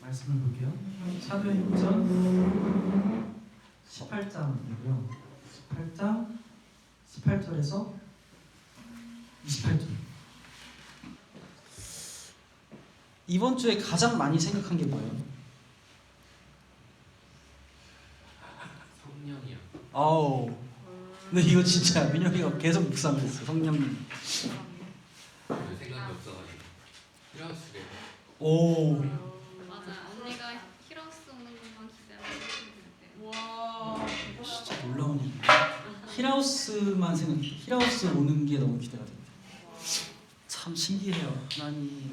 말씀을 볼게요. 사도행전 18장이고요. 18장 18절에서 28절. 이번 주에 가장 많이 생각한 게 뭐예요? 성령이요. 아우. 근데 이거 진짜 민혁이가 계속 묵상을 했어. 성령님. 생각이 없어가지고 히라우스래. 오. 맞아. 언니가 히로스 오는 것만 기다리고 있는데. 와. 진짜 놀라운 일이야. 히라우스만 생각해. 히라우스 오는 게 너무 기대가 됩니다. 참 신기해요. 하나님이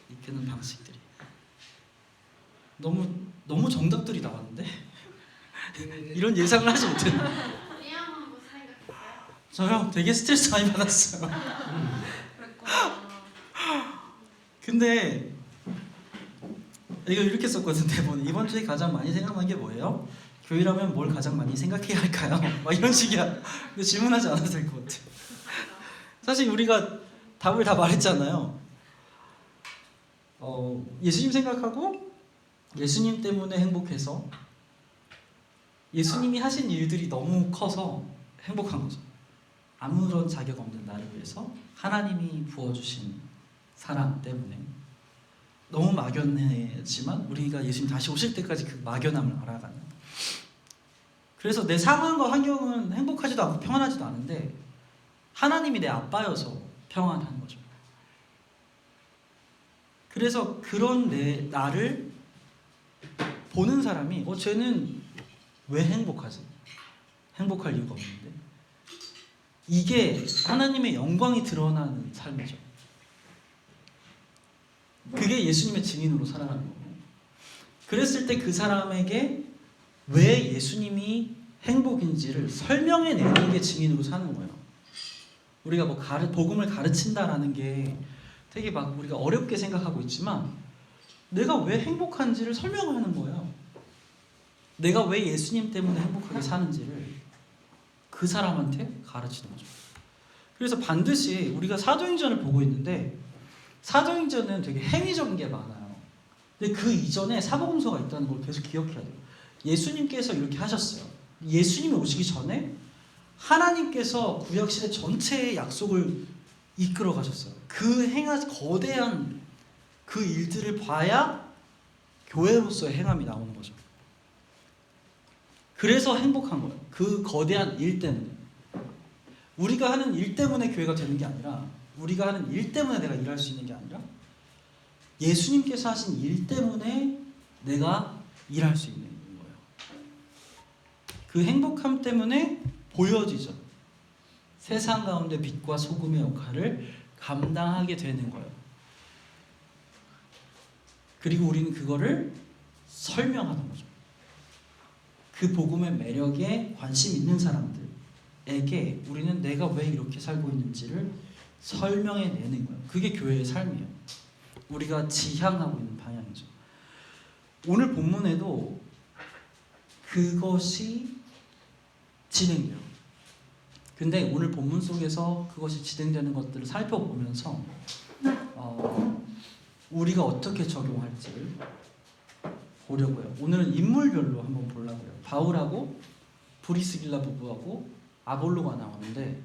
이끄는 방식들이. 너무 정답들이 나왔는데 이런 예상을 하지 못했는데. 리아만 뭐 생각했어요? 저요 되게 스트레스 많이 받았어요. 그랬구나. 근데 이거 이렇게 썼거든 대본에. 이번 주에 가장 많이 생각난 게 뭐예요? 교회라면 뭘 가장 많이 생각해야 할까요? 막 이런 식이야. 근데 질문하지 않아도 될 것 같아. 사실 우리가 답을 다 말했잖아요. 예수님 생각하고 예수님 때문에 행복해서 예수님이 하신 일들이 너무 커서 행복한 거죠. 아무런 자격 없는 나를 위해서 하나님이 부어주신 사랑 때문에 너무 막연했지만 우리가 예수님 다시 오실 때까지 그 막연함을 알아가는. 그래서 내 상황과 환경은 행복하지도 않고 평안하지도 않은데 하나님이 내 아빠여서 평안한 거죠. 그래서 그런 나를 보는 사람이 쟤는 왜 행복하지? 행복할 이유가 없는데. 이게 하나님의 영광이 드러나는 삶이죠. 그게 예수님의 증인으로 살아가는 거고. 그랬을 때 그 사람에게 왜 예수님이 행복인지를 설명해내는 게 증인으로 사는 거예요. 우리가 뭐 복음을 가르친다라는 게 되게 막 우리가 어렵게 생각하고 있지만 내가 왜 행복한지를 설명하는 거예요. 내가 왜 예수님 때문에 행복하게 사는지를 그 사람한테 가르치는 거죠. 그래서 반드시 우리가 사도행전을 보고 있는데 사도행전은 되게 행위적인 게 많아요. 근데 그 이전에 사복음서가 있다는 걸 계속 기억해야 돼요. 예수님께서 이렇게 하셨어요. 예수님이 오시기 전에 하나님께서 구약시대 전체의 약속을 이끌어 가셨어요. 그 거대한 그 일들을 봐야 교회로서의 행함이 나오는 거죠. 그래서 행복한 거예요. 그 거대한 일 때문에. 우리가 하는 일 때문에 교회가 되는 게 아니라 우리가 하는 일 때문에 내가 일할 수 있는 게 아니라 예수님께서 하신 일 때문에 내가 일할 수 있는 거예요. 그 행복함 때문에 보여지죠. 세상 가운데 빛과 소금의 역할을 감당하게 되는 거예요. 그리고 우리는 그거를 설명하는 거죠. 그 복음의 매력에 관심 있는 사람들에게 우리는 내가 왜 이렇게 살고 있는지를 설명해내는 거예요. 그게 교회의 삶이에요. 우리가 지향하고 있는 방향이죠. 오늘 본문에도 그것이 진행돼요. 근데 오늘 본문 속에서 그것이 진행되는 것들을 살펴보면서 우리가 어떻게 적용할지를 보려고요. 오늘은 인물별로 한번 보려고요. 바울하고 브리스길라 부부하고 아볼로가 나오는데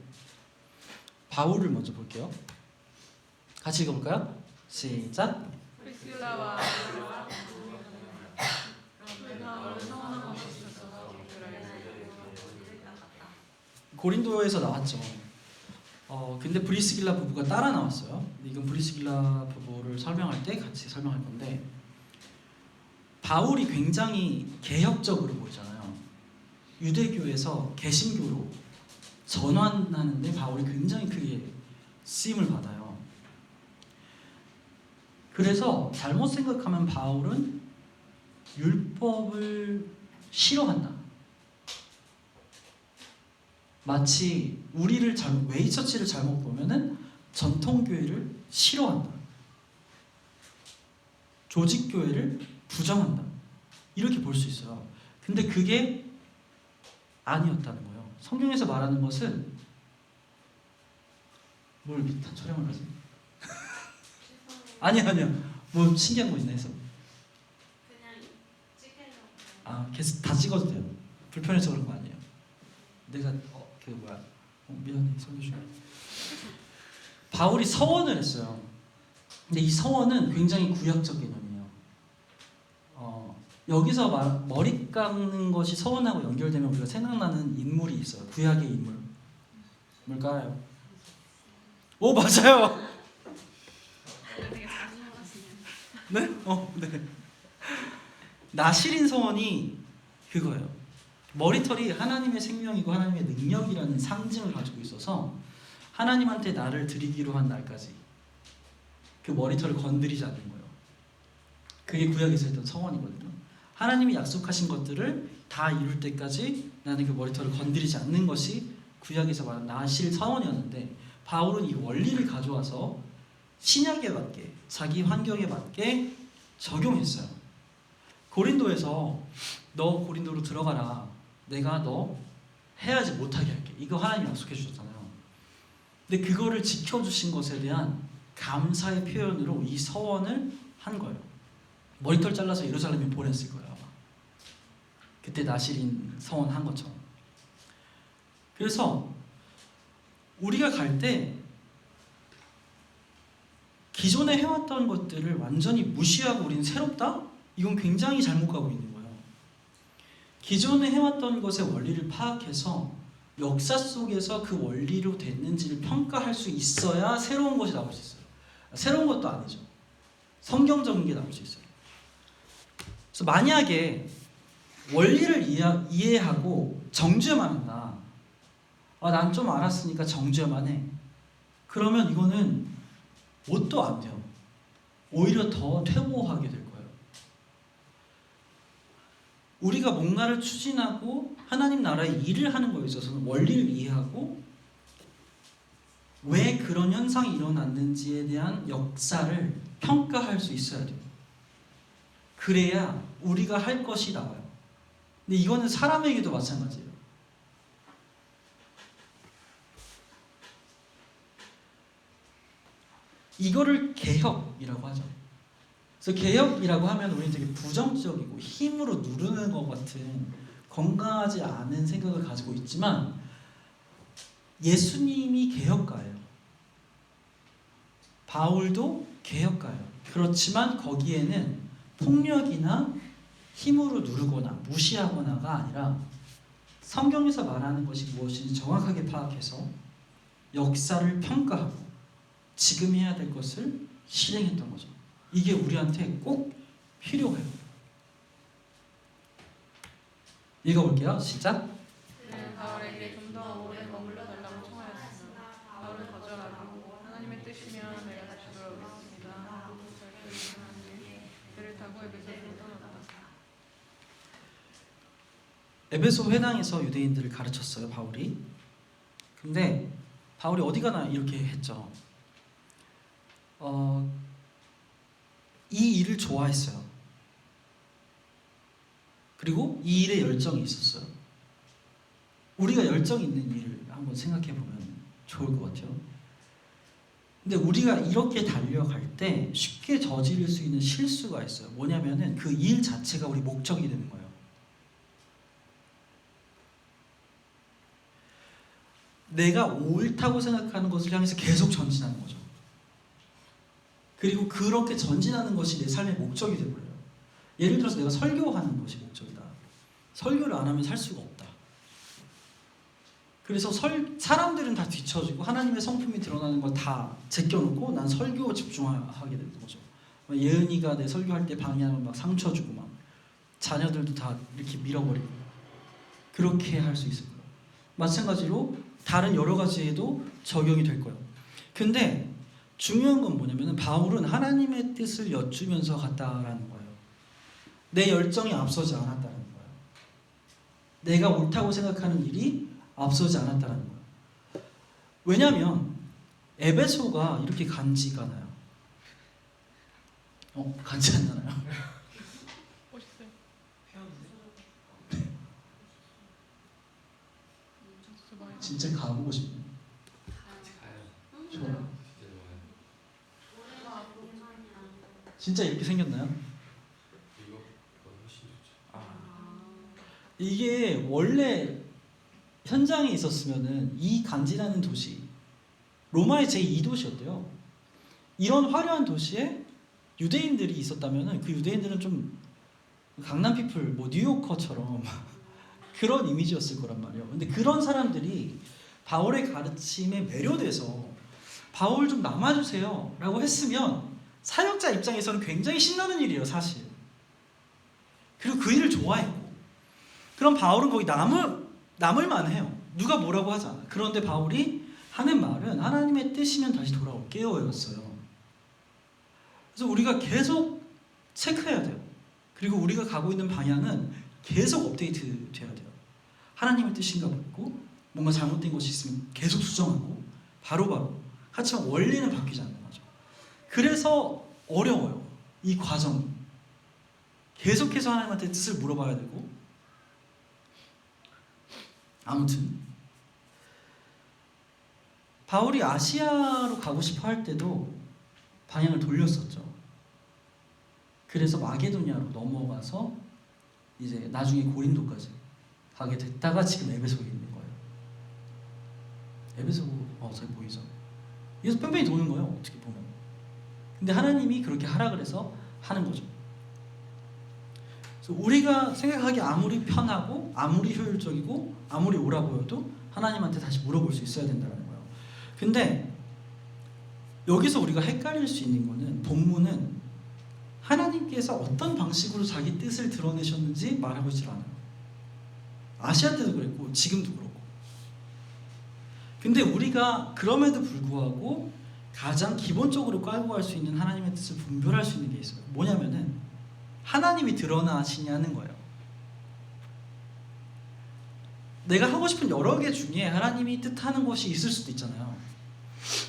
바울을 먼저 볼게요. 같이 읽어볼까요? 시작. 프리스킬라와 아굴라와 성원한 것이 있어서 고린도에서 나왔죠. 근데 브리스길라 부부가 따라 나왔어요. 이건 브리스길라 부부를 설명할 때 같이 설명할 건데 바울이 굉장히 개혁적으로 보이잖아요. 유대교에서 개신교로 전환하는데 바울이 굉장히 크게 쓰임을 받아요. 그래서 잘못 생각하면 바울은 율법을 싫어한다. 마치 우리를 웨이처치를 잘못 보면은 전통교회를 싫어한다. 조직교회를 부정한다. 이렇게 볼 수 있어요. 근데 그게 아니었다는 거예요. 성경에서 말하는 것은 뭘 촬영을 하지? 아니요. 뭐 신기한 거 있나 해서. 계속 다 찍어도 돼요. 불편해서 그런 거 아니에요. 내가 미안해 설교 중에. 바울이 서원을 했어요. 근데 이 서원은 굉장히 구약적 개념이에요. 여기서 머리 감는 것이 서원하고 연결되면 우리가 생각나는 인물이 있어요. 구약의 인물. 뭘까요? 오 맞아요. 되게 자주 하시네요. 네? 네. 나실인 서원이 그거예요. 머리털이 하나님의 생명이고 하나님의 능력이라는 상징을 가지고 있어서 하나님한테 나를 드리기로 한 날까지 그 머리털을 건드리지 않는 거예요. 그게 구약에서 했던 서원이거든요. 하나님이 약속하신 것들을 다 이룰 때까지 나는 그 머리털을 건드리지 않는 것이 구약에서 말하는 나실 서원이었는데 바울은 이 원리를 가져와서 신약에 맞게 자기 환경에 맞게 적용했어요. 고린도에서 너 고린도로 들어가라. 내가 너 해야지 못하게 할게. 이거 하나님이 약속해 주셨잖아요. 근데 그거를 지켜주신 것에 대한 감사의 표현으로 이 서원을 한 거예요. 머리털 잘라서 예루살렘에 보냈을 거예요. 아마. 그때 나실인 서원 한 것처럼. 그래서 우리가 갈 때 기존에 해왔던 것들을 완전히 무시하고 우리는 새롭다? 이건 굉장히 잘못 가고 있는 거예요. 기존에 해왔던 것의 원리를 파악해서 역사 속에서 그 원리로 됐는지를 평가할 수 있어야 새로운 것이 나올 수 있어요. 새로운 것도 아니죠. 성경적인 게 나올 수 있어요. 그래서 만약에 원리를 이해하고 정죄만 한다. 난 좀 알았으니까 정죄만 해. 그러면 이거는 뭣도 안 돼요. 오히려 더 퇴보하게 될 거예요. 우리가 뭔가를 추진하고 하나님 나라의 일을 하는 거에 있어서는 원리를 이해하고 왜 그런 현상이 일어났는지에 대한 역사를 평가할 수 있어야 돼요. 그래야 우리가 할 것이 나와요. 근데 이거는 사람에게도 마찬가지예요. 이거를 개혁이라고 하죠. 그래서 개혁이라고 하면 우리는 되게 부정적이고 힘으로 누르는 것 같은 건강하지 않은 생각을 가지고 있지만 예수님이 개혁가예요. 바울도 개혁가예요. 그렇지만 거기에는 폭력이나 힘으로 누르거나 무시하거나가 아니라 성경에서 말하는 것이 무엇인지 정확하게 파악해서 역사를 평가하고 지금 해야 될 것을 실행했던 거죠. 이게 우리한테 꼭 필요해요. 읽어볼게요. 시작. 그는 바울에게 좀 더 오래 머물러 달라고 청하였으나 바울은 거절하고 하나님의 뜻이면 내가 다시 돌아오겠습니다 하고 절대 이상한 뒤에 배를 타고 에베소로 떠났다. 에베소 회당에서 유대인들을 가르쳤어요. 바울이. 근데 바울이 어디 가나 이렇게 했죠. 이 일을 좋아했어요. 그리고 이 일에 열정이 있었어요. 우리가 열정 있는 일을 한번 생각해 보면 좋을 것 같아요. 근데 우리가 이렇게 달려갈 때 쉽게 저지를 수 있는 실수가 있어요. 뭐냐면은 그 일 자체가 우리 목적이 되는 거예요. 내가 옳다고 생각하는 것을 향해서 계속 전진하는 거죠. 그리고 그렇게 전진하는 것이 내 삶의 목적이 되어버려요. 예를 들어서 내가 설교하는 것이 목적이다. 설교를 안 하면 살 수가 없다. 그래서 사람들은 다 뒤처지고 하나님의 성품이 드러나는 걸 다 제껴놓고 난 설교 집중하게 되는 거죠. 예은이가 내 설교할 때 방해하면 막 상처 주고 막 자녀들도 다 이렇게 밀어버리고 그렇게 할 수 있을 거예요. 마찬가지로 다른 여러 가지에도 적용이 될 거예요. 근데 중요한 건 뭐냐면 바울은 하나님의 뜻을 여쭈면서 갔다라는 거예요. 내 열정이 앞서지 않았다는 거예요. 내가 옳다고 생각하는 일이 앞서지 않았다는 거예요. 왜냐하면 에베소가 이렇게 간지가 나요. 간지 안 나나요? 멋있어요. 진짜 가보고 싶네요. 가요. 좋아요. 진짜 좋아요. 진짜 이렇게 생겼나요? 이거 훨씬 좋죠. 이게 원래 현장에 있었으면은 이 간지나는 도시, 로마의 제2도시였대요. 이런 화려한 도시에 유대인들이 있었다면은 그 유대인들은 좀 강남 피플, 뭐 뉴요커처럼 그런 이미지였을 거란 말이에요. 근데 그런 사람들이 바울의 가르침에 매료돼서 바울 좀 남아주세요 라고 했으면 사역자 입장에서는 굉장히 신나는 일이에요, 사실. 그리고 그 일을 좋아했고, 그럼 바울은 거기 남을만 해요. 누가 뭐라고 하지 않아. 그런데 바울이 하는 말은 하나님의 뜻이면 다시 돌아올게요 였어요. 그래서 우리가 계속 체크해야 돼요. 그리고 우리가 가고 있는 방향은 계속 업데이트 돼야 돼요. 하나님의 뜻인가 보고, 뭔가 잘못된 것이 있으면 계속 수정하고 바로바로. 하지만 원리는 바뀌지 않는 거죠. 그래서 어려워요, 이 과정이. 계속해서 하나님한테 뜻을 물어봐야 되고. 아무튼 바울이 아시아로 가고 싶어 할 때도 방향을 돌렸었죠. 그래서 마게도니아로 넘어가서 이제 나중에 고린도까지 가게 됐다가 지금 에베소에 있는 거예요. 에베소 잘 보이죠? 여기서 뺑뺑이 도는 거예요, 어떻게 보면. 근데 하나님이 그렇게 하라 그래서 하는 거죠. 그래서 우리가 생각하기 아무리 편하고 아무리 효율적이고 아무리 옳아 보여도 하나님한테 다시 물어볼 수 있어야 된다는 거예요. 근데 여기서 우리가 헷갈릴 수 있는 거는, 본문은 하나님께서 어떤 방식으로 자기 뜻을 드러내셨는지 말하고 있질 않아요. 아시아 때도 그랬고 지금도 그렇고. 근데 우리가 그럼에도 불구하고 가장 기본적으로 깔고 갈 수 있는 하나님의 뜻을 분별할 수 있는 게 있어요. 뭐냐면은 하나님이 드러나시냐는 거예요. 내가 하고 싶은 여러 개 중에 하나님이 뜻하는 것이 있을 수도 있잖아요.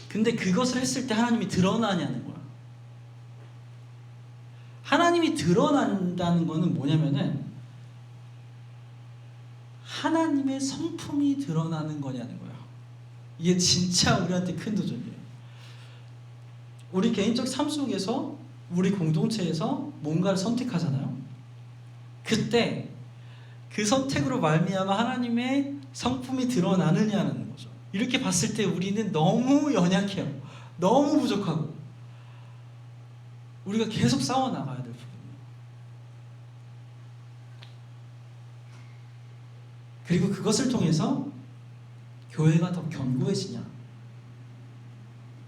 근데 그것을 했을 때 하나님이 드러나냐는 거야. 하나님이 드러난다는 거는 뭐냐면은 하나님의 성품이 드러나는 거냐는 거예요. 이게 진짜 우리한테 큰 도전이에요. 우리 개인적 삶 속에서, 우리 공동체에서 뭔가를 선택하잖아요. 그때 그 선택으로 말미암아 하나님의 성품이 드러나느냐는 거죠. 이렇게 봤을 때 우리는 너무 연약해요. 너무 부족하고 우리가 계속 싸워나가야 될 부분이에요. 그리고 그것을 통해서 교회가 더 견고해지냐,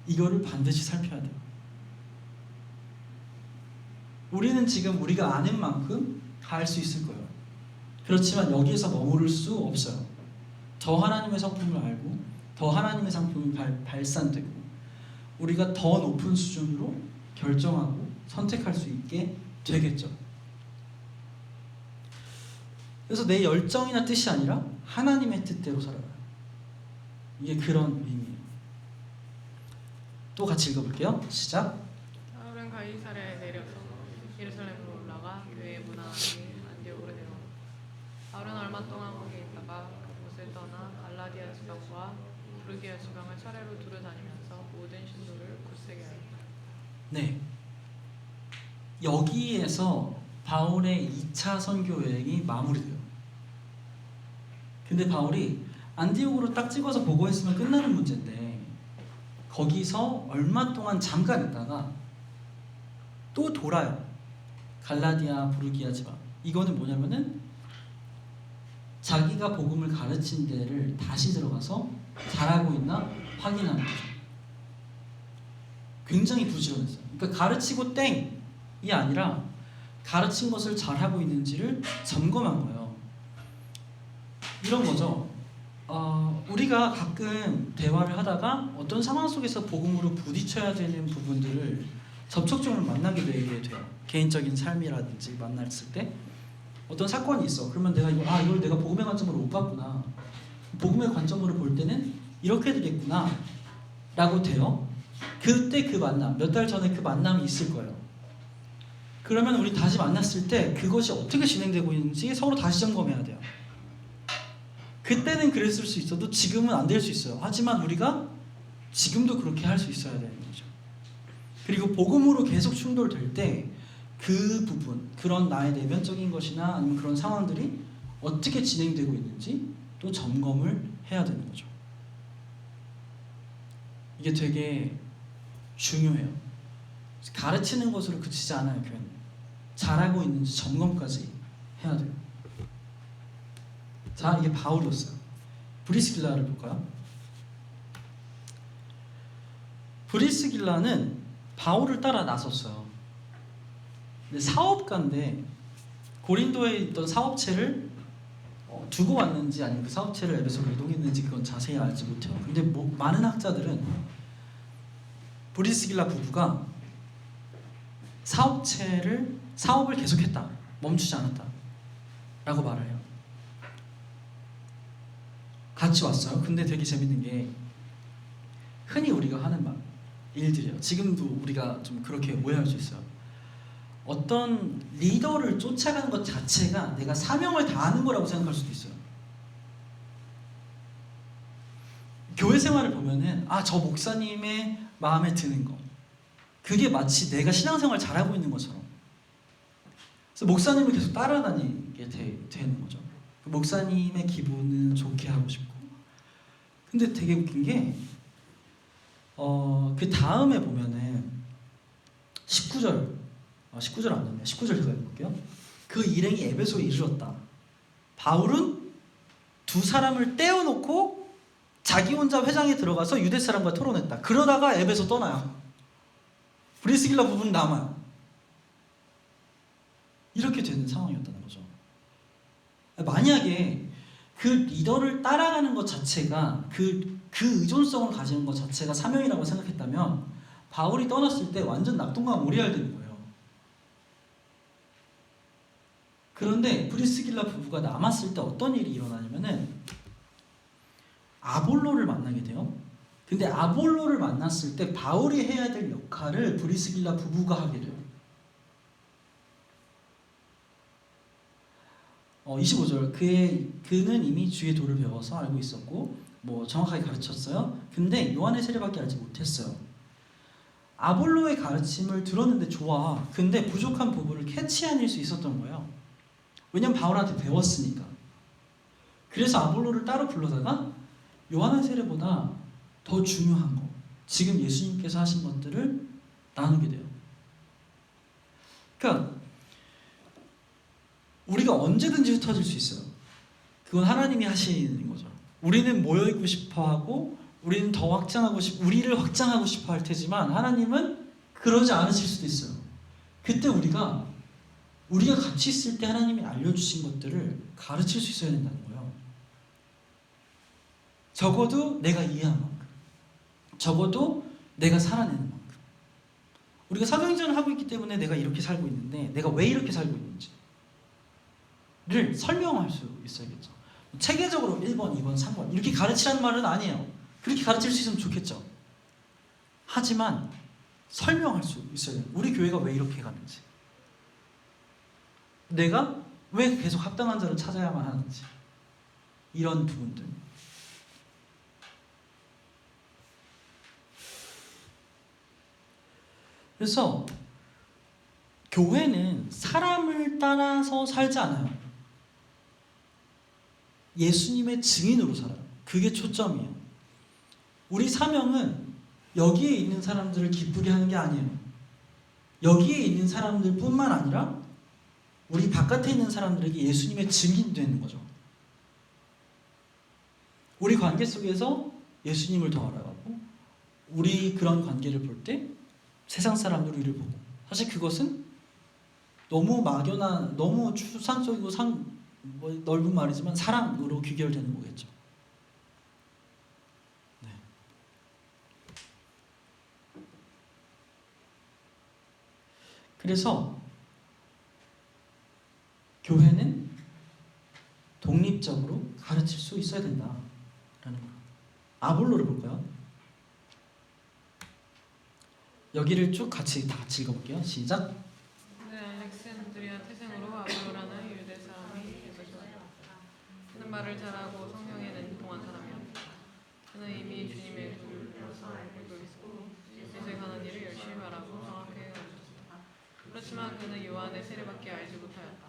이거를 반드시 살펴야 돼요. 우리는 지금 우리가 아는 만큼 갈 수 있을 거예요. 그렇지만 여기에서 머무를 수 없어요. 더 하나님의 성품을 알고 더 하나님의 성품이 발산되고 우리가 더 높은 수준으로 결정하고 선택할 수 있게 되겠죠. 그래서 내 열정이나 뜻이 아니라 하나님의 뜻대로 살아가요. 이게 그런 의미예요. 또 같이 읽어볼게요. 시작. 바울은 가이사랴에 내려서 예루살렘으로 올라가 교회의 문화에 안디옥으로 내려온다. 바울은 얼마 동안 거기 있다가 그곳을 떠나 갈라디아 지방과 부르기아 지방을 차례로 두루 다니면서 모든 신도를 굳세게 하였다. 네. 여기에서 바울의 2차 선교 여행이 마무리돼요. 근데 바울이 안디옥으로 딱 찍어서 보고했으면 끝나는 문제인데 거기서 얼마 동안 잠깐 있다가 또 돌아요. 갈라디아, 부르기아 지방. 이거는 뭐냐면은 자기가 복음을 가르친 데를 다시 들어가서 잘하고 있나 확인하는 거죠. 굉장히 부지런했어요. 그러니까 가르치고 땡이 아니라 가르친 것을 잘하고 있는지를 점검한 거예요. 이런 거죠. 우리가 가끔 대화를 하다가 어떤 상황 속에서 복음으로 부딪혀야 되는 부분들을 접촉점을 만나게 되게 돼요. 개인적인 삶이라든지 만났을 때 어떤 사건이 있어. 그러면 내가 이걸 내가 복음의 관점으로 못 봤구나. 복음의 관점으로 볼 때는 이렇게 되겠구나 라고 돼요. 그때 그 만남, 몇 달 전에 그 만남이 있을 거예요. 그러면 우리 다시 만났을 때 그것이 어떻게 진행되고 있는지 서로 다시 점검해야 돼요. 그때는 그랬을 수 있어도 지금은 안 될 수 있어요. 하지만 우리가 지금도 그렇게 할 수 있어야 되는 거죠. 그리고 복음으로 계속 충돌될 때 그 부분, 그런 나의 내면적인 것이나 아니면 그런 상황들이 어떻게 진행되고 있는지 또 점검을 해야 되는 거죠. 이게 되게 중요해요. 가르치는 것으로 그치지 않아요. 교회는 잘하고 있는지 점검까지 해야 돼요. 자, 이게 바울이었어요. 브리스길라를 볼까요? 브리스길라는 바울을 따라 나섰어요. 근데 사업가인데 고린도에 있던 사업체를 두고 왔는지 아니면 그 사업체를 에베소로 이동했는지 그건 자세히 알지 못해요. 근데 많은 학자들은 브리스길라 부부가 사업을 계속했다, 멈추지 않았다 라고 말을 해요. 같이 왔어요. 근데 되게 재밌는 게 흔히 우리가 하는 일들이에요. 지금도 우리가 좀 그렇게 오해할 수 있어요. 어떤 리더를 쫓아가는 것 자체가 내가 사명을 다하는 거라고 생각할 수도 있어요. 교회 생활을 보면은 저 목사님의 마음에 드는 거, 그게 마치 내가 신앙생활 잘하고 있는 것처럼, 그래서 목사님을 계속 따라다니게 되는 거죠. 목사님의 기분은 좋게 하고 싶고. 근데 되게 웃긴 게 그 다음에 보면은 19절 안 됐네. 19절 제가 읽어볼게요. 그 일행이 에베소에 이르렀다. 바울은 두 사람을 떼어놓고 자기 혼자 회장에 들어가서 유대 사람과 토론했다. 그러다가 에베소 떠나요. 브리스길라 부부는 남아요. 이렇게 되는 상황이었다는 거죠. 만약에 그 리더를 따라가는 것 자체가 그 의존성을 가지는 것 자체가 사명이라고 생각했다면 바울이 떠났을 때 완전 낙동강 오리알 되는 거예요. 그런데 브리스길라 부부가 남았을 때 어떤 일이 일어나냐면은 아볼로를 만나게 돼요. 근데 아볼로를 만났을 때 바울이 해야 될 역할을 브리스길라 부부가 하게 돼요. 25절 그는 이미 주의 도를 배워서 알고 있었고 정확하게 가르쳤어요. 근데 요한의 세례밖에 알지 못했어요. 아볼로의 가르침을 들었는데 좋아. 근데 부족한 부분을 캐치해낼 수 있었던 거예요. 왜냐면 바울한테 배웠으니까. 그래서 아볼로를 따로 불러다가 요한의 세례보다 더 중요한 거, 지금 예수님께서 하신 것들을 나누게 돼요. 그러니까 우리가 언제든지 흩어질 수 있어요. 그건 하나님이 하시는 거죠. 우리는 모여있고 싶어하고 우리는 더 우리를 확장하고 싶어 할 테지만 하나님은 그러지 않으실 수도 있어요. 그때 우리가 같이 있을 때 하나님이 알려주신 것들을 가르칠 수 있어야 된다는 거예요. 적어도 내가 이해한 만큼, 적어도 내가 살아내는 만큼. 우리가 사도행전을 하고 있기 때문에 내가 이렇게 살고 있는데 내가 왜 이렇게 살고 있는지를 설명할 수 있어야겠죠. 체계적으로 1번, 2번, 3번 이렇게 가르치라는 말은 아니에요. 그렇게 가르칠 수 있으면 좋겠죠. 하지만 설명할 수 있어야 돼요. 우리 교회가 왜 이렇게 가는지, 내가 왜 계속 합당한 자를 찾아야만 하는지, 이런 부분들. 그래서 교회는 사람을 따라서 살지 않아요. 예수님의 증인으로 살아요. 그게 초점이에요. 우리 사명은 여기에 있는 사람들을 기쁘게 하는 게 아니에요. 여기에 있는 사람들 뿐만 아니라 우리 바깥에 있는 사람들에게 예수님의 증인 되는 거죠. 우리 관계 속에서 예수님을 더 알아가고, 우리 그런 관계를 볼 때 세상 사람들 우리를 보고, 사실 그것은 너무 막연한, 너무 추상적이고 넓은 말이지만 사랑으로 귀결되는 거겠죠. 네. 그래서 교회는 독립적으로 가르칠 수 있어야 된다라는 거예요. 아볼로를 볼까요? 여기를 쭉 같이 읽어볼게요. 시작. 네, 알렉산드리아 태생으로 아볼로라는 유대 사람이 에베소에 왔다. 그는 말을 잘하고 성령에 능통한 사람이었다. 그는 이미 주님의 줄로서 알고 있었고 예수에 관한 일을 열심히 말하고 정확하게 가르쳤다. 그렇지만 그는 요한의 세례밖에 알지 못하였다.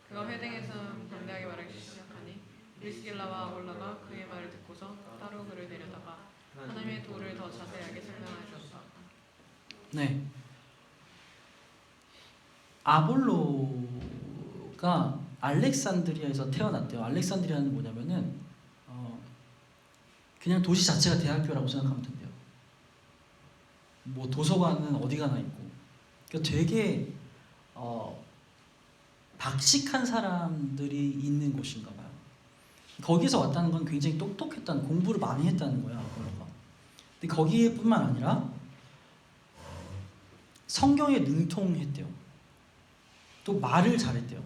그 그가 회당에서 담대하게 말하기 시작하니 브리스길라와 아굴라가 그의 말을 듣고서 따로 그를 데려다가 하나님의 도를 더 자세하게 설명해 주었다. 네. 아볼로가 알렉산드리아에서 태어났대요. 알렉산드리아는 뭐냐면은 그냥 도시 자체가 대학교라고 생각하면 된대요. 뭐 도서관은 어디 가나 있고. 그러니까 되게 박식한 사람들이 있는 곳인가 봐요. 거기서 왔다는 건 굉장히 똑똑했다는, 공부를 많이 했다는 거야, 아볼로가. 근데 거기에뿐만 아니라 성경에 능통했대요. 또 말을 잘했대요.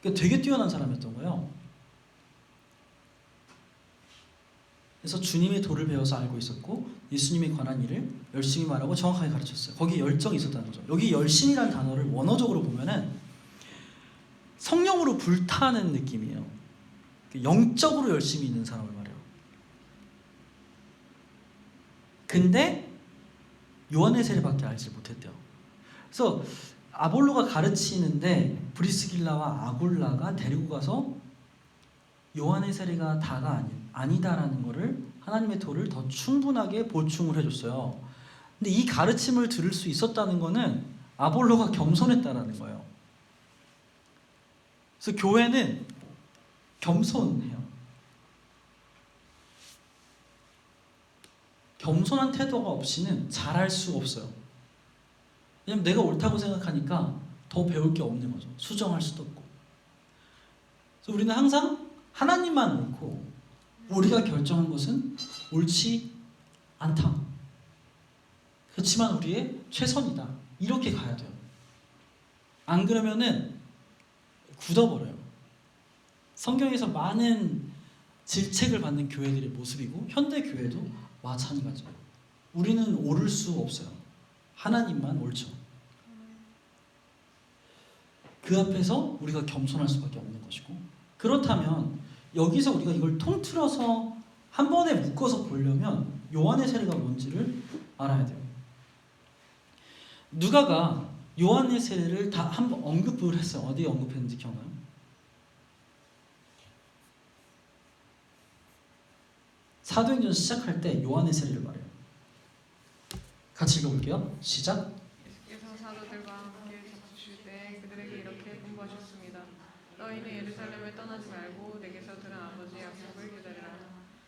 그러니까 되게 뛰어난 사람이었던 거예요. 그래서 주님의 도를 배워서 알고 있었고 예수님에 관한 일을 열심히 말하고 정확하게 가르쳤어요. 거기에 열정이 있었다는 거죠. 여기 열심이라는 단어를 원어적으로 보면은 성령으로 불타는 느낌이에요. 영적으로 열심히 있는 사람을 말해요. 근데 요한의 세례밖에 알지 못했대요. 그래서 아볼로가 가르치는데 브리스길라와 아굴라가 데리고 가서 요한의 세례가 다가 아니다라는 거를, 하나님의 도를 더 충분하게 보충을 해줬어요. 근데 이 가르침을 들을 수 있었다는 거는 아볼로가 겸손했다라는 거예요. 그래서 교회는 겸손해요. 겸손한 태도가 없이는 잘할 수가 없어요. 왜냐면 내가 옳다고 생각하니까 더 배울 게 없는 거죠. 수정할 수도 없고. 그래서 우리는 항상 하나님만 옳고 우리가 결정한 것은 옳지 않다. 그렇지만 우리의 최선이다. 이렇게 가야 돼요. 안 그러면은 굳어버려요. 성경에서 많은 질책을 받는 교회들의 모습이고 현대 교회도 마찬가지예요. 우리는 옳을 수 없어요. 하나님만 옳죠. 그 앞에서 우리가 겸손할 수밖에 없는 것이고, 그렇다면 여기서 우리가 이걸 통틀어서 한 번에 묶어서 보려면 요한의 세례가 뭔지를 알아야 돼요. 누가가 요한의 세례를 다 한 번 언급을 했어요. 어디에 언급했는지 기억나요? 사도행전 시작할 때 요한의 세례를 말해요. 같이 읽어볼게요. 시작. 예수께서 사도들과 함께 잡수실 때 그들에게 이렇게 분부하셨습니다. 너희는 예루살렘을 떠나지 말고 내게서 들은 아버지의 약속을 기다리라.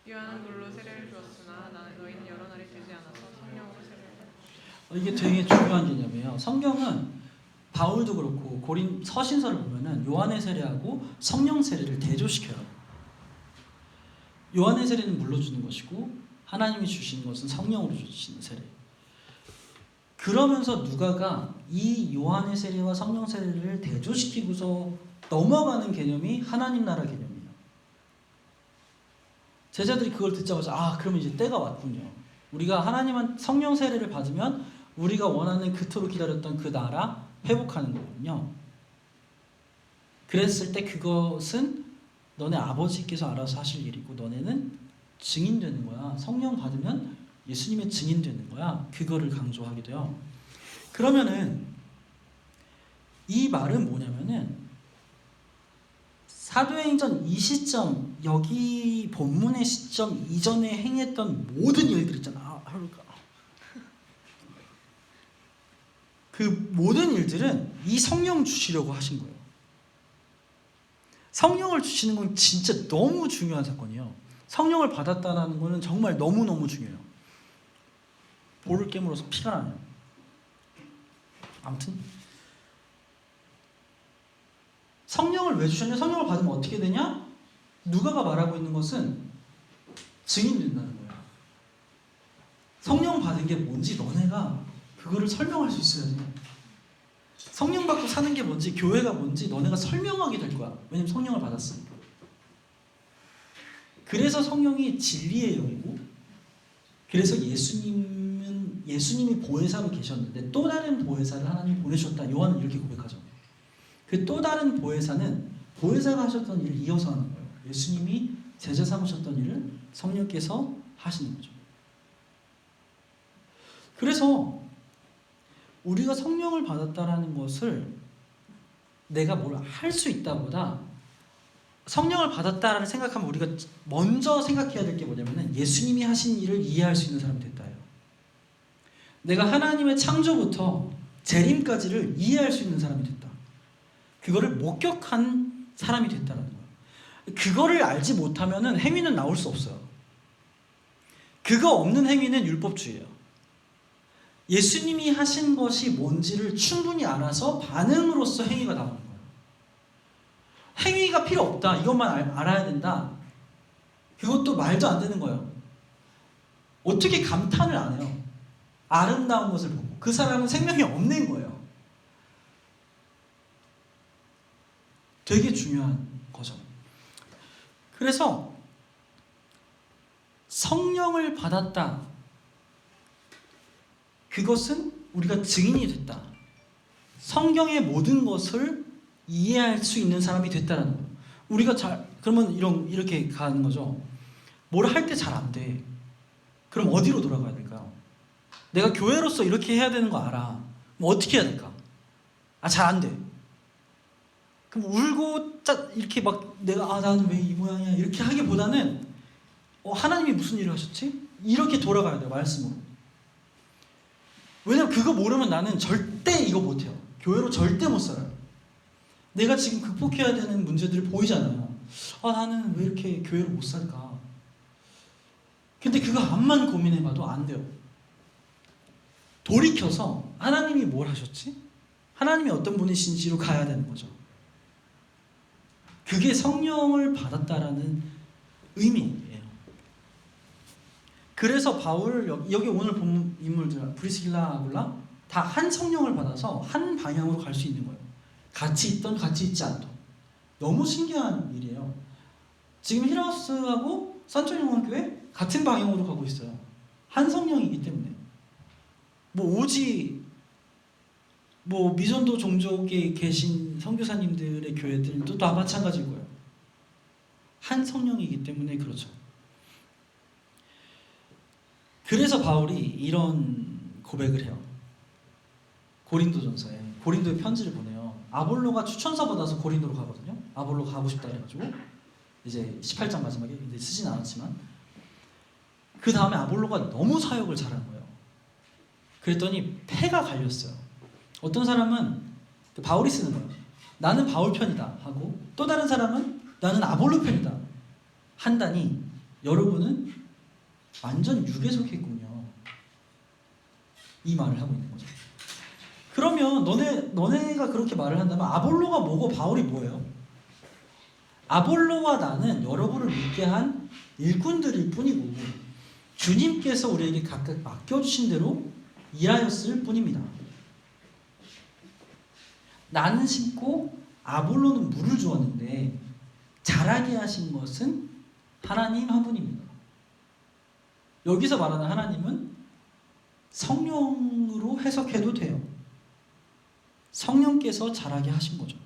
요한은 물로 세례를 주었으나 너희는 여러 날이 되지 않아서 성령으로 세례를 받으라. 이게 되게 중요한 개념이에요. 성경은 바울도 그렇고 고린 서신서를 보면은 요한의 세례하고 성령 세례를 대조시켜요. 요한의 세례는 물로 주는 것이고 하나님이 주신 것은 성령으로 주시는 세례. 그러면서 누가가 이 요한의 세례와 성령 세례를 대조시키고서 넘어가는 개념이 하나님 나라 개념이에요. 제자들이 그걸 듣자마자 그러면 이제 때가 왔군요. 우리가 하나님한 성령 세례를 받으면 우리가 원하는 그토록 기다렸던 그 나라 회복하는 거거든요. 그랬을 때 그것은 너네 아버지께서 알아서 하실 일이고 너네는 증인되는 거야. 성령 받으면 예수님의 증인되는 거야. 그거를 강조하게 돼요. 그러면은 이 말은 뭐냐면은 사도행전 이 시점, 여기 본문의 시점 이전에 행했던 모든 일들 있잖아. 그 모든 일들은 이 성령 주시려고 하신 거예요. 성령을 주시는 건 진짜 너무 중요한 사건이에요. 성령을 받았다는 거는 정말 너무너무 중요해요. 볼을 깨물어서 피가 나네요. 아무튼 성령을 왜 주셨냐? 성령을 받으면 어떻게 되냐? 누가가 말하고 있는 것은 증인된다는 거예요. 성령 받은 게 뭔지 너네가 그거를 설명할 수 있어야 돼. 성령 받고 사는 게 뭔지, 교회가 뭔지 너네가 설명하게 될 거야. 왜냐면 성령을 받았으니까. 그래서 성령이 진리의 영이고, 그래서 예수님이 보혜사로 계셨는데 또 다른 보혜사를 하나님이 보내셨다. 요한은 이렇게 고백하죠. 그 또 다른 보혜사는 보혜사가 하셨던 일을 이어서 하는 거예요. 예수님이 제자 삼으셨던 일을 성령께서 하시는 거죠. 그래서 우리가 성령을 받았다라는 것을 내가 뭘 할 수 있다보다 성령을 받았다라는 생각하면 우리가 먼저 생각해야 될 게 뭐냐면은 예수님이 하신 일을 이해할 수 있는 사람이 됐다예요. 내가 하나님의 창조부터 재림까지를 이해할 수 있는 사람이 됐다. 그거를 목격한 사람이 됐다라는 거예요. 그거를 알지 못하면은 행위는 나올 수 없어요. 그거 없는 행위는 율법주의예요. 예수님이 하신 것이 뭔지를 충분히 알아서 반응으로서 행위가 나오는 거예요. 행위가 필요 없다. 이것만 알아야 된다. 그것도 말도 안 되는 거예요. 어떻게 감탄을 안 해요? 아름다운 것을 보고. 그 사람은 생명이 없는 거예요. 되게 중요한 거죠. 그래서 성령을 받았다. 그것은 우리가 증인이 됐다. 성경의 모든 것을 이해할 수 있는 사람이 됐다는 거예요. 우리가 그러면 이렇게 가는 거죠. 뭘 할 때 잘 안 돼. 그럼 어디로 돌아가야 될까요? 내가 교회로서 이렇게 해야 되는 거 알아. 뭐 어떻게 해야 될까? 잘 안 돼. 그럼 울고 이렇게 막 내가 나는 왜 이 모양이야 이렇게 하기보다는 하나님이 무슨 일을 하셨지? 이렇게 돌아가야 돼요. 말씀으로. 왜냐면 그거 모르면 나는 절대 이거 못해요. 교회로 절대 못 살아요. 내가 지금 극복해야 되는 문제들이 보이잖아요. 나는 왜 이렇게 교회로 못 살까? 근데 그거 암만 고민해봐도 안 돼요. 돌이켜서 하나님이 뭘 하셨지? 하나님이 어떤 분이신지로 가야 되는 거죠. 그게 성령을 받았다라는 의미예요. 그래서 바울 여기 오늘 본 인물들 브리스길라 아굴라 다 한 성령을 받아서 한 방향으로 갈 수 있는 거예요. 같이 있던 같이 있지 않던. 너무 신기한 일이에요. 지금 힐하우스하고 산초용원교회 같은 방향으로 가고 있어요. 한 성령이기 때문에. 오지 미전도 종족에 계신 선교사님들의 교회들도 다 마찬가지일 거예요. 한 성령이기 때문에 그렇죠. 그래서 바울이 이런 고백을 해요. 고린도전서에 고린도에 편지를 보내요. 아볼로가 추천서 받아서 고린도로 가거든요. 아볼로 가고 싶다 해가지고 이제 18장 마지막에 근데 쓰진 않았지만 그 다음에 아볼로가 너무 사역을 잘한 거예요. 그랬더니 폐가 갈렸어요. 어떤 사람은 바울이 쓰는 거예요. 나는 바울 편이다 하고 또 다른 사람은 나는 아볼로 편이다 한다니 여러분은 완전 육에 속했군요. 이 말을 하고 있는 거죠. 그러면 너네가 그렇게 말을 한다면 아볼로가 뭐고 바울이 뭐예요? 아볼로와 나는 여러분을 믿게 한 일꾼들일 뿐이고 주님께서 우리에게 각각 맡겨주신 대로 일하였을 뿐입니다. 나는 심고 아볼로는 물을 주었는데 자라게 하신 것은 하나님 한 분입니다. 여기서 말하는 하나님은 성령으로 해석해도 돼요. 성령께서 자라게 하신 거죠.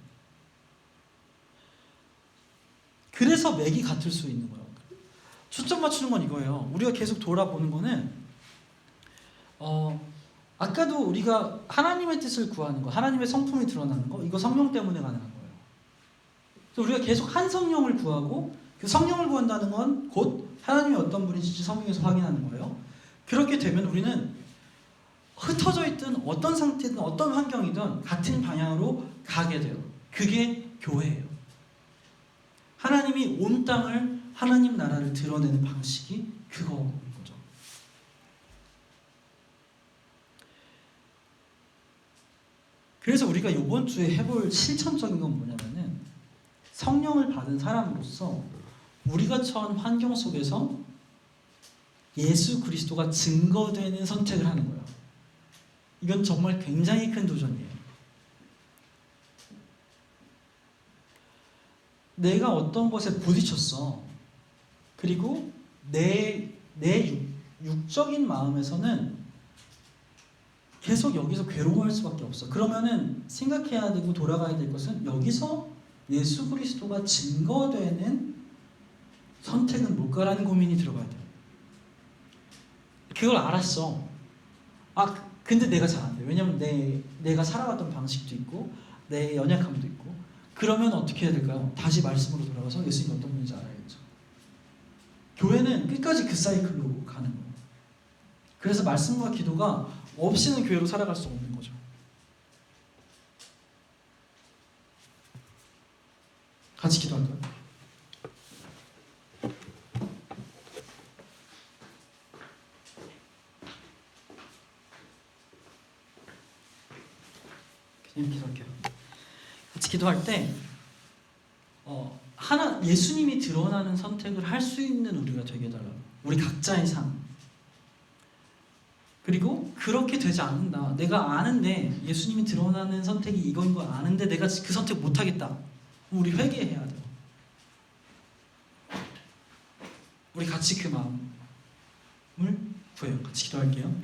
그래서 맥이 같을 수 있는 거예요. 초점 맞추는 건 이거예요. 우리가 계속 돌아보는 거는 아까도 우리가 하나님의 뜻을 구하는 거, 하나님의 성품이 드러나는 거, 이거 성령 때문에 가능한 거예요. 그래서 우리가 계속 한 성령을 구하고 그 성령을 구한다는 건 곧 하나님이 어떤 분이신지 성경에서 확인하는 거예요. 그렇게 되면 우리는 흩어져 있든 어떤 상태든 어떤 환경이든 같은 방향으로 가게 돼요. 그게 교회예요. 하나님이 온 땅을 하나님 나라를 드러내는 방식이 그거인 거죠. 그래서 우리가 이번 주에 해볼 실천적인 건 뭐냐면은 성령을 받은 사람으로서 우리가 처한 환경 속에서 예수 그리스도가 증거되는 선택을 하는 거예요. 이건 정말 굉장히 큰 도전이에요. 내가 어떤 것에 부딪혔어. 그리고 내 육적인 마음에서는 계속 여기서 괴로워할 수밖에 없어. 그러면은 생각해야 되고 돌아가야 될 것은 여기서 예수 그리스도가 증거되는 선택은 뭘까라는 고민이 들어가야 돼요. 그걸 알았어. 근데 내가 잘 안 돼. 왜냐면 내가 살아왔던 방식도 있고 내 연약함도 있고 그러면 어떻게 해야 될까요? 다시 말씀으로 돌아가서 예수님이 어떤 분인지 알아야겠죠. 교회는 끝까지 그 사이클로 가는 거예요. 그래서 말씀과 기도가 없이는 교회로 살아갈 수 없는 거죠. 같이 기도할까요? 그냥 기도할게요. 같이 기도할 때 예수님이 드러나는 선택을 할 수 있는 우리가 되게 해달라고. 우리 각자의 삶. 그리고 그렇게 되지 않는다. 내가 아는데 예수님이 드러나는 선택이 이건 거 아는데 내가 그 선택 못하겠다. 우리 회개해야 돼요. 우리 같이 그 마음을 구해요. 같이 기도할게요.